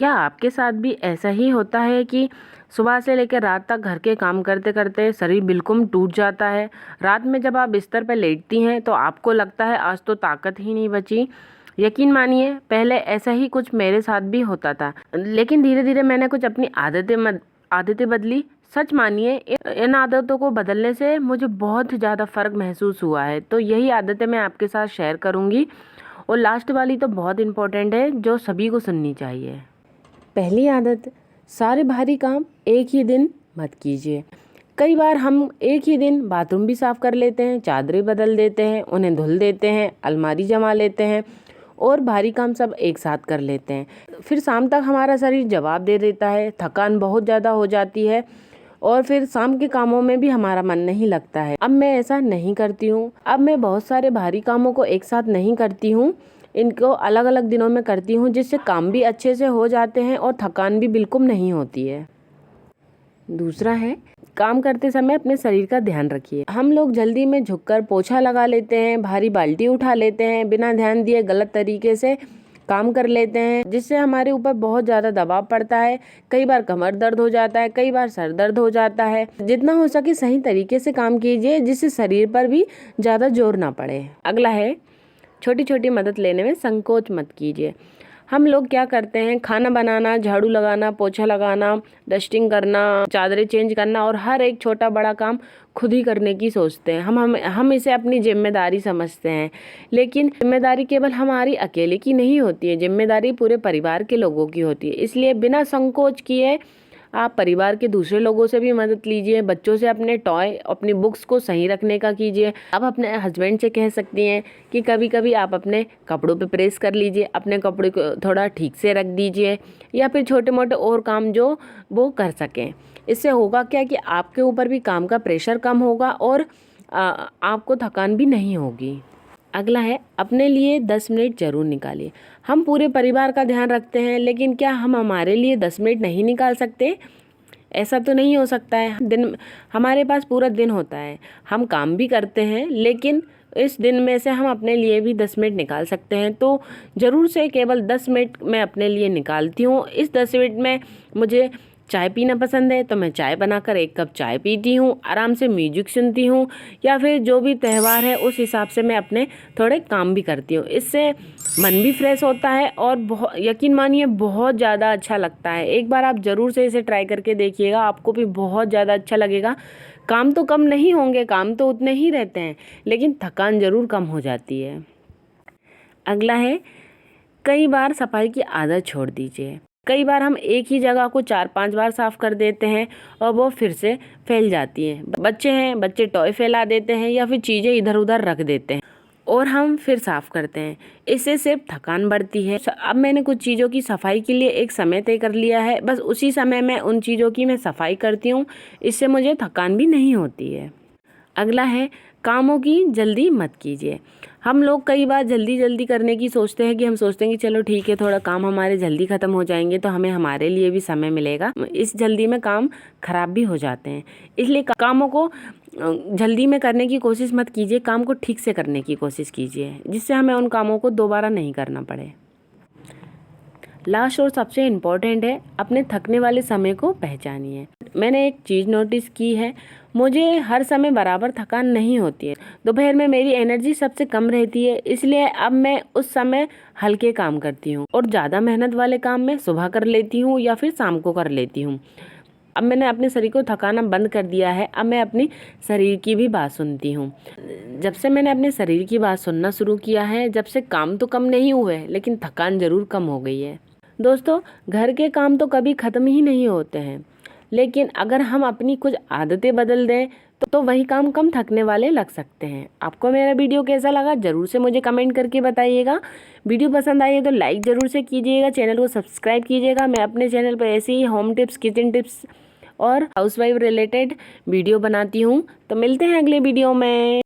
क्या आपके साथ भी ऐसा ही होता है कि सुबह से लेकर रात तक घर के काम करते करते शरीर बिल्कुल टूट जाता है। रात में जब आप बिस्तर पर लेटती हैं तो आपको लगता है आज तो ताकत ही नहीं बची। यकीन मानिए पहले ऐसा ही कुछ मेरे साथ भी होता था, लेकिन धीरे धीरे मैंने कुछ अपनी आदतें बदली। सच मानिए इन आदतों को बदलने से मुझे बहुत ज़्यादा फ़र्क महसूस हुआ है। तो यही आदतें मैं आपके साथ शेयर करूँगी, और लास्ट वाली तो बहुत इम्पोर्टेंट है जो सभी को सुननी चाहिए। पहली आदत, सारे भारी काम एक ही दिन मत कीजिए। कई बार हम एक ही दिन बाथरूम भी साफ़ कर लेते हैं, चादरें बदल देते हैं, उन्हें धुल देते हैं, अलमारी जमा लेते हैं और भारी काम सब एक साथ कर लेते हैं। फिर शाम तक हमारा शरीर जवाब दे देता है, थकान बहुत ज़्यादा हो जाती है और फिर शाम के कामों में भी हमारा मन नहीं लगता है। अब मैं ऐसा नहीं करती हूँ। अब मैं बहुत सारे भारी कामों को एक साथ नहीं करती हूँ, इनको अलग अलग दिनों में करती हूँ, जिससे काम भी अच्छे से हो जाते हैं और थकान भी बिल्कुल नहीं होती है। दूसरा है, काम करते समय अपने शरीर का ध्यान रखिए। हम लोग जल्दी में झुककर पोछा लगा लेते हैं, भारी बाल्टी उठा लेते हैं, बिना ध्यान दिए गलत तरीके से काम कर लेते हैं, जिससे हमारे ऊपर बहुत ज़्यादा दबाव पड़ता है। कई बार कमर दर्द हो जाता है, कई बार सर दर्द हो जाता है। जितना हो सके सही तरीके से काम कीजिए, जिससे शरीर पर भी ज़्यादा जोर ना पड़े। अगला है, छोटी छोटी मदद लेने में संकोच मत कीजिए। हम लोग क्या करते हैं, खाना बनाना, झाड़ू लगाना, पोछा लगाना, डस्टिंग करना, चादरें चेंज करना और हर एक छोटा बड़ा काम खुद ही करने की सोचते हैं। हम इसे अपनी जिम्मेदारी समझते हैं, लेकिन जिम्मेदारी केवल हमारी अकेले की नहीं होती है, जिम्मेदारी पूरे परिवार के लोगों की होती है। इसलिए बिना संकोच किए आप परिवार के दूसरे लोगों से भी मदद लीजिए। बच्चों से अपने टॉय, अपनी बुक्स को सही रखने का कीजिए। आप अपने हस्बैंड से कह सकती हैं कि कभी कभी आप अपने कपड़ों पे प्रेस कर लीजिए, अपने कपड़े को थोड़ा ठीक से रख दीजिए, या फिर छोटे मोटे और काम जो वो कर सकें। इससे होगा क्या कि आपके ऊपर भी काम का प्रेशर कम होगा और आपको थकान भी नहीं होगी। अगला है, अपने लिए 10 मिनट जरूर निकालिए। हम पूरे परिवार का ध्यान रखते हैं, लेकिन क्या हम हमारे लिए 10 मिनट नहीं निकाल सकते? ऐसा तो नहीं हो सकता है। हमारे पास पूरा दिन होता है, हम काम भी करते हैं, लेकिन इस दिन में से हम अपने लिए भी 10 मिनट निकाल सकते हैं। तो ज़रूर से केवल 10 मिनट मैं अपने लिए निकालती हूँ। इस 10 मिनट में मुझे चाय पीना पसंद है तो मैं चाय बनाकर 1 कप चाय पीती हूँ, आराम से म्यूजिक सुनती हूँ, या फिर जो भी त्यौहार है उस हिसाब से मैं अपने थोड़े काम भी करती हूँ। इससे मन भी फ्रेश होता है और यकीन मानिए बहुत ज़्यादा अच्छा लगता है। एक बार आप ज़रूर से इसे ट्राई करके देखिएगा, आपको भी बहुत ज़्यादा अच्छा लगेगा। काम तो कम नहीं होंगे, काम तो उतने ही रहते हैं, लेकिन थकान ज़रूर कम हो जाती है। अगला है, कई बार सफाई की आदत छोड़ दीजिए। कई बार हम एक ही जगह को 4-5 बार साफ कर देते हैं और वो फिर से फैल जाती है। बच्चे हैं, बच्चे टॉय फैला देते हैं या फिर चीज़ें इधर उधर रख देते हैं और हम फिर साफ करते हैं। इससे सिर्फ थकान बढ़ती है। अब मैंने कुछ चीज़ों की सफाई के लिए एक समय तय कर लिया है, बस उसी समय में उन चीज़ों की मैं सफाई करती हूँ। इससे मुझे थकान भी नहीं होती है। अगला है, कामों की जल्दी मत कीजिए। हम लोग कई बार जल्दी जल्दी करने की सोचते हैं कि हम सोचते हैं कि चलो ठीक है, थोड़ा काम हमारे जल्दी ख़त्म हो जाएंगे तो हमें हमारे लिए भी समय मिलेगा। इस जल्दी में काम खराब भी हो जाते हैं। इसलिए कामों को जल्दी में करने की कोशिश मत कीजिए, काम को ठीक से करने की कोशिश कीजिए, जिससे हमें उन कामों को दोबारा नहीं करना पड़े। लास्ट और सबसे इम्पोर्टेंट है, अपने थकने वाले समय को पहचानिए। मैंने एक चीज़ नोटिस की है, मुझे हर समय बराबर थकान नहीं होती है। दोपहर में मेरी एनर्जी सबसे कम रहती है, इसलिए अब मैं उस समय हल्के काम करती हूँ और ज़्यादा मेहनत वाले काम मैं सुबह कर लेती हूँ या फिर शाम को कर लेती हूँ। अब मैंने अपने शरीर को थकाना बंद कर दिया है। अब मैं अपनी शरीर की भी बात सुनती हूँ। जब से मैंने अपने शरीर की बात सुनना शुरू किया है, जब से काम तो कम नहीं हुए, लेकिन थकान ज़रूर कम हो गई है। दोस्तों, घर के काम तो कभी ख़त्म ही नहीं होते हैं, लेकिन अगर हम अपनी कुछ आदतें बदल दें तो वही काम कम थकने वाले लग सकते हैं। आपको मेरा वीडियो कैसा लगा ज़रूर से मुझे कमेंट करके बताइएगा। वीडियो पसंद आई है तो लाइक ज़रूर से कीजिएगा, चैनल को सब्सक्राइब कीजिएगा। मैं अपने चैनल पर ऐसे ही होम टिप्स, किचन टिप्स और हाउसवाइफ रिलेटेड वीडियो बनाती हूँ। तो मिलते हैं अगले वीडियो में।